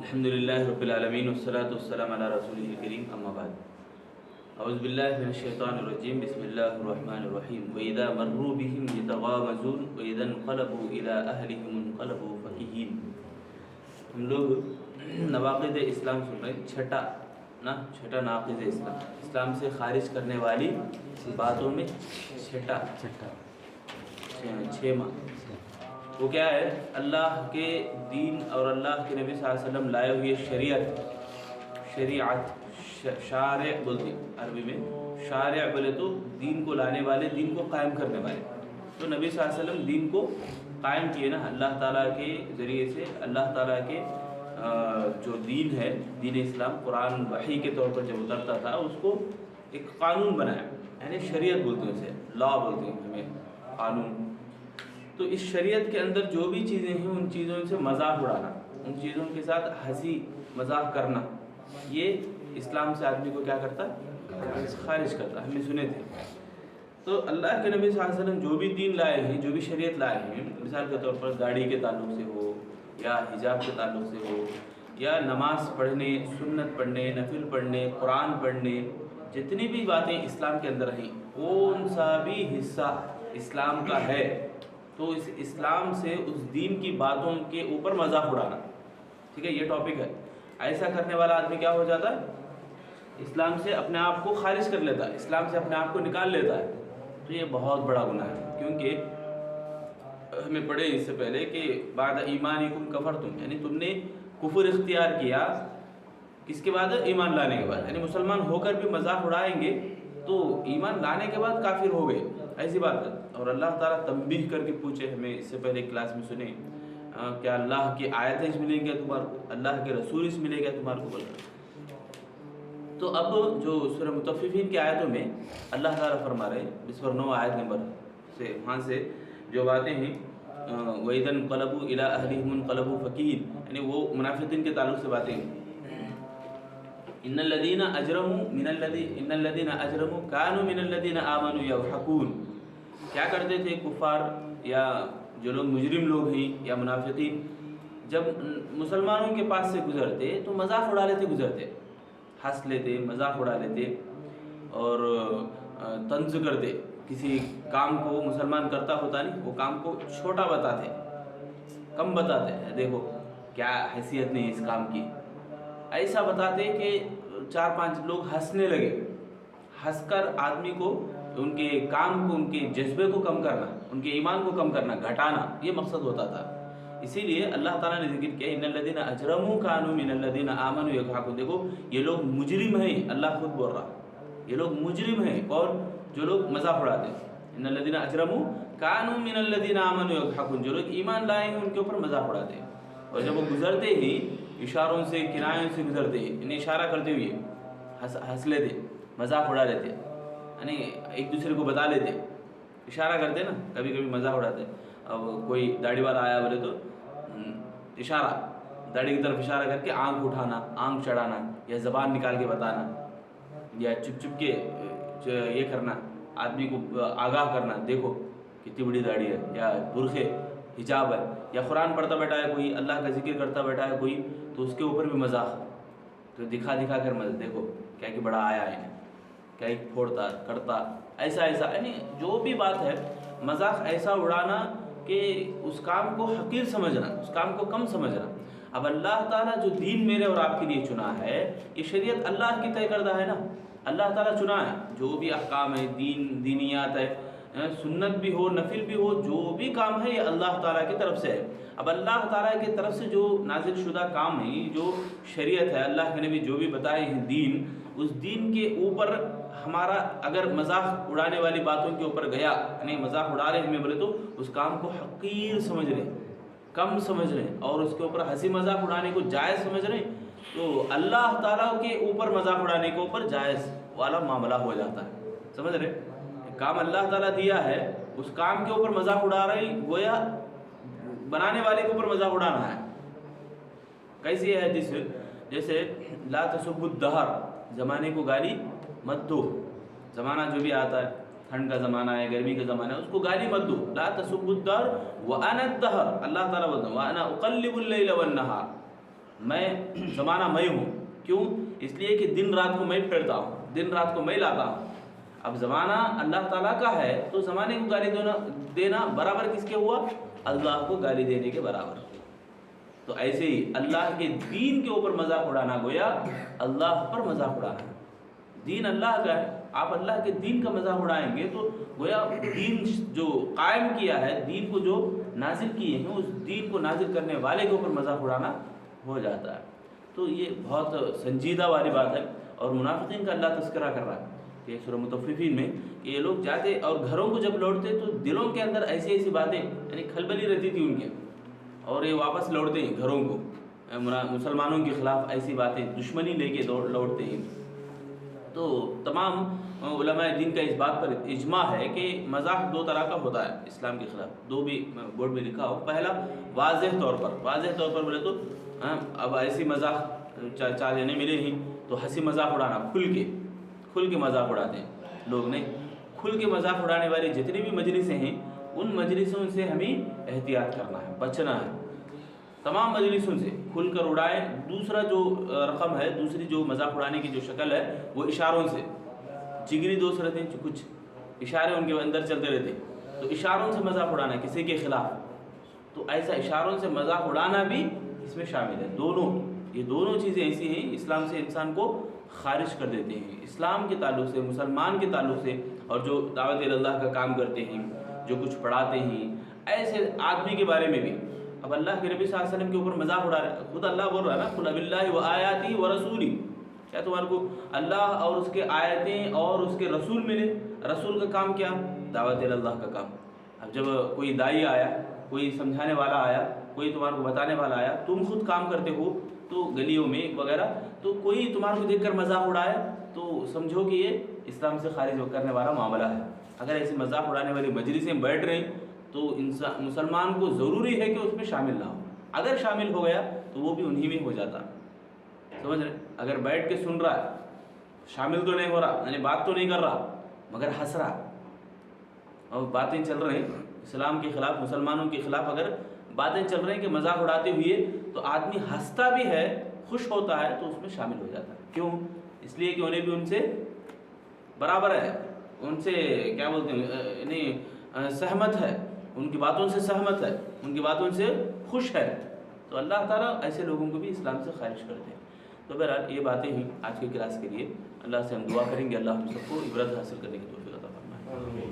الحمد للہ رب العالمین والصلاة والسلام علی رسولہ الکریم اما بعد اعوذ باللہ من الشیطان الرجیم بسم اللہ الرحمن الرحیم وَإِذَا مَرُّوا بِهِمْ يَتَغَامَزُونَ وَإِذَا انقلبوا إِلَىٰ أَهْلِهِمُ انقلبوا فَكِهِينَ۔ ہم لوگ نواقض اسلام سن رہے ہیں، چھٹا ناقض اسلام، اسلام سے خارج کرنے والی باتوں میں چھٹا وہ کیا ہے؟ اللہ کے دین اور اللہ کے نبی صلی اللہ علیہ وسلم لائے ہوئے شریعت شارع بولتے ہیں عربی میں، شارع بولے تو دین کو لانے والے، دین کو قائم کرنے والے۔ تو نبی صلی اللہ علیہ وسلم دین کو قائم کیے نا، اللہ تعالیٰ کے ذریعے سے اللہ تعالیٰ کے جو دین ہے، دین اسلام، قرآن وحی کے طور پر جب اترتا تھا اس کو ایک قانون بنایا، یعنی شریعت بولتے ہیں، اسے لا بولتے ہیں ہمیں، قانون۔ تو اس شریعت کے اندر جو بھی چیزیں ہیں ان چیزوں سے مذاق اڑانا، ان چیزوں کے ساتھ ہنسی مذاق کرنا، یہ اسلام سے آدمی کو کیا کرتا؟ خارج کرتا۔ ہم نے سنے تھے۔ تو اللہ کے نبی صلی اللہ علیہ وسلم جو بھی دین لائے ہیں، جو بھی شریعت لائے ہیں، مثال کے طور پر گاڑی کے تعلق سے ہو، یا حجاب کے تعلق سے ہو، یا نماز پڑھنے، سنت پڑھنے، نفل پڑھنے، قرآن پڑھنے، جتنی بھی باتیں اسلام کے اندر ہیں کون سا بھی حصہ اسلام کا ہے، تو اس اسلام سے اس دین کی باتوں کے اوپر مذاق اڑانا، ٹھیک ہے، یہ ٹاپک ہے۔ ایسا کرنے والا آدمی کیا ہو جاتا ہے؟ اسلام سے اپنے آپ کو خارج کر لیتا ہے، اسلام سے اپنے آپ کو نکال لیتا ہے۔ تو یہ بہت بڑا گناہ ہے، کیونکہ ہمیں پڑھے اس سے پہلے کہ بعد ایمانکم کفرتم، یعنی تم نے کفر اختیار کیا کس کے بعد؟ ایمان لانے کے بعد، یعنی مسلمان ہو کر بھی مذاق اڑائیں گے تو ایمان لانے کے بعد کافر ہو گئے، ایسی بات ہے۔ اور اللہ تعالیٰ تنبیہ کر کے پوچھے ہمیں، اس سے پہلے کلاس میں سنے، کیا اللہ کی آیتیں ملیں گے تمہارے کو، اللہ کے رسول ملے گا تمہارے کو بولنا۔ تو اب جو سورہ مطففین کی آیتوں میں اللہ تعالیٰ فرما رہے ہیں، اس پر 9 آیت نمبر سے وہاں سے جو باتیں ہیں، وَإِذَا انقلبوا إِلَىٰ أَهْلِهِمُ انقلبوا فَكِهِينَ، یعنی وہ منافقین کے تعلق سے باتیں ہیں۔ ان الذين اجرموا كانوا من الذين آمنوا يضحكون، کیا کرتے تھے کفار یا جو لوگ مجرم لوگ ہیں یا منافقین، جب مسلمانوں کے پاس سے گزرتے تو مذاق اڑا لیتے، گزرتے ہنس لیتے، مذاق اڑا لیتے اور طنز کرتے، کسی کام کو مسلمان کرتا ہوتا نہیں، وہ کام کو چھوٹا بتاتے، کم بتاتے، دیکھو کیا حیثیت نہیں اس کام کی، ایسا بتاتے کہ 4-5 لوگ ہنسنے لگے۔ ہنس کر آدمی کو ان کے کام کو، ان کے جذبے کو کم کرنا، ان کے ایمان کو کم کرنا، گھٹانا، یہ مقصد ہوتا تھا۔ اسی لیے اللہ تعالیٰ نے ذکر کیا ان الذین اجرموا کانوا من الذین آمنوا یضحکون، دیکھو یہ لوگ مجرم ہیں، اللہ خود بول رہا، یہ لوگ مجرم ہیں، کون؟ جو لوگ مذاق اڑاتے ہیں۔ ان الذین اجرموا کانوا من الذین آمنوا یضحکون، جو لوگ ایمان لائے ہیں ان کے اوپر مذاق اڑاتے ہیں، اور جب وہ گزرتے ہی اشاروں سے، کنایوں سے گزرتے ہیں، یعنی اشارہ کرتے ہوئے ہنس لیتے، مذاق اڑا لیتے، یعنی ایک دوسرے کو بتا لیتے، اشارہ کرتے نا، کبھی کبھی مذاق اڑاتے۔ اب کوئی داڑھی والا آیا بولے تو اشارہ، داڑھی کی طرف اشارہ کر کے آنکھ اٹھانا، آنکھ چڑھانا، یا زبان نکال کے بتانا، یا چپ چپ کے یہ کرنا، آدمی کو آگاہ کرنا، دیکھو کتنی بڑی داڑھی ہے، یا برقعے حجاب ہے، یا قرآن پڑھتا بیٹھا ہے کوئی، اللہ کا ذکر کرتا بیٹھا ہے کوئی، تو اس کے اوپر بھی مذاق، تو دکھا کر مذاق، دیکھو کیا کہ بڑا آیا ہے، کیا پھوڑتا کرتا، ایسا، یعنی جو بھی بات ہے مذاق ایسا اڑانا کہ اس کام کو حقیر سمجھنا، اس کام کو کم سمجھنا۔ اب اللہ تعالیٰ جو دین میرے اور آپ کے لیے چنا ہے، یہ شریعت اللہ کی طے کردہ ہے نا، اللہ تعالیٰ چنا ہے، جو بھی احکام ہے، دینیات ہے، سنت بھی ہو، نفل بھی ہو، جو بھی کام ہے یہ اللہ تعالیٰ کی طرف سے ہے۔ اب اللہ تعالیٰ کی طرف سے جو نازل شدہ کام ہے، جو شریعت ہے، اللہ کے نبی جو بھی بتائے ہیں دین، اس دین کے اوپر ہمارا اگر مذاق اڑانے والی باتوں کے اوپر گیا، یعنی مذاق اڑا رہے ہمیں بولے تو اس کام کو حقیر سمجھ رہے، کم سمجھ رہے، اور اس کے اوپر ہنسی مذاق اڑانے کو جائز سمجھ رہے، تو اللہ تعالیٰ کے اوپر مذاق اڑانے کے اوپر جائز والا معاملہ ہو جاتا ہے، سمجھ رہے؟ کام اللہ تعالیٰ دیا ہے، اس کام کے اوپر مذاق اڑا رہے، گویا بنانے والے کے اوپر مذاق اڑانا ہے۔ کیسی ہے حدیث؟ جیسے لا تسبوا الدہر، زمانے کو گالی مت دو، زمانہ جو بھی آتا ہے، ٹھنڈ کا زمانہ ہے، گرمی کا زمانہ ہے، اس کو گالی مت دو۔ لا تسبوا الدہر وانا الدہر، اللہ تعالیٰ بولتا ہے وانا اقلب اللیل والنہار، میں زمانہ میں ہوں، کیوں؟ اس لیے کہ دن رات کو میں پھیرتا ہوں، دن رات کو میں لاتا ہوں۔ اب زمانہ اللہ تعالیٰ کا ہے تو زمانے کو گالی دینا برابر کس کے ہوا؟ اللہ کو گالی دینے کے برابر۔ تو ایسے ہی اللہ کے دین کے اوپر مذاق اڑانا گویا اللہ پر مذاق اڑانا ہے۔ دین اللہ کا ہے، آپ اللہ کے دین کا مذاق اڑائیں گے تو گویا دین جو قائم کیا ہے، دین کو جو نازل کیے ہیں، اس دین کو نازل کرنے والے کے اوپر مذاق اڑانا ہو جاتا ہے۔ تو یہ بہت سنجیدہ والی بات ہے، اور منافقین کا اللہ تذکرہ کر رہا ہے کہ سورہ مطففین میں کہ یہ لوگ جاتے اور گھروں کو جب لوٹتے تو دلوں کے اندر ایسی ایسی باتیں یعنی کھلبلی رہتی تھی ان کے، اور یہ واپس لوٹتے ہیں گھروں کو مسلمانوں کے خلاف ایسی باتیں دشمنی لے کے لوٹتے ہیں۔ تو تمام علماء دین کا اس بات پر اجماع ہے کہ مذاق دو طرح کا ہوتا ہے اسلام کے خلاف، دو بھی بورڈ میں لکھا ہو۔ پہلا واضح طور پر بولے تو اب ایسی مذاق چار جنے ملے ہی تو ہنسی مذاق اڑانا، کھل کے مذاق اڑاتے ہیں لوگ، نہیں کھل کے مذاق اڑانے والی جتنی بھی مجلسیں ہیں ان مجلسوں سے ہمیں احتیاط کرنا ہے، بچنا ہے، تمام مجلسوں سے کھل کر اڑائیں۔ دوسرا جو رقم ہے، دوسری جو مذاق اڑانے کی جو شکل ہے وہ اشاروں سے، جگری دوست رہتے ہیں کچھ اشارے ان کے اندر چلتے رہتے ہیں، تو اشاروں سے مذاق اڑانا کسی کے خلاف، تو ایسا اشاروں سے مذاق اڑانا بھی اس میں شامل ہے۔ یہ دونوں چیزیں ایسی ہیں اسلام سے انسان کو خارج کر دیتے ہیں، اسلام کے تعلق سے، مسلمان کے تعلق سے، اور جو دعوت اللہ کا کام کرتے ہیں، جو کچھ پڑھاتے ہیں، ایسے آدمی کے بارے میں بھی۔ اب اللہ کے نبی صلی اللہ علیہ وسلم کے اوپر مذاق اڑا رہا ہے، خود اللہ بول رہا ہے نا قل باللہ و آیاتی و رسولی، کیا تمہارے کو اللہ اور اس کے آیتیں اور اس کے رسول ملے؟ رسول کا کام کیا؟ دعوت اللہ کا کام۔ اب جب کوئی دائی آیا، کوئی سمجھانے والا آیا، کوئی تمہارے کو بتانے والا آیا، تم خود کام کرتے ہو تو گلیوں میں وغیرہ، تو کوئی تمہارے کو دیکھ کر مذاق اڑائے تو سمجھو کہ یہ اسلام سے خارج کرنے والا معاملہ ہے۔ اگر ایسی مذاق اڑانے والی مجلسیں بیٹھ رہی تو مسلمان کو ضروری ہے کہ اس میں شامل نہ ہو، اگر شامل ہو گیا تو وہ بھی انہی میں ہو جاتا، سمجھ رہے؟ اگر بیٹھ کے سن رہا ہے، شامل تو نہیں ہو رہا، یعنی بات تو نہیں کر رہا مگر ہنس رہا، اور باتیں چل رہی اسلام کے خلاف، مسلمانوں کے خلاف اگر باتیں چل رہی ہیں کہ مذاق اڑاتے ہوئے، تو آدمی ہنستا بھی ہے، خوش ہوتا ہے، تو اس میں شامل ہو جاتا ہے۔ کیوں؟ اس لیے کہ انہیں بھی ان سے برابر ہے، ان سے کیا بولتے ہیں یعنی سہمت ہے، ان کی باتوں سے سہمت ہے، ان کی باتوں سے خوش ہے، تو اللہ تعالیٰ ایسے لوگوں کو بھی اسلام سے خارج کرتے ہیں۔ تو بہرحال یہ باتیں ہیں آج کی کلاس کے لیے۔ اللہ سے ہم دعا کریں گے اللہ ہم سب کو عبرت حاصل کرنے کی توفیق عطا فرمائے۔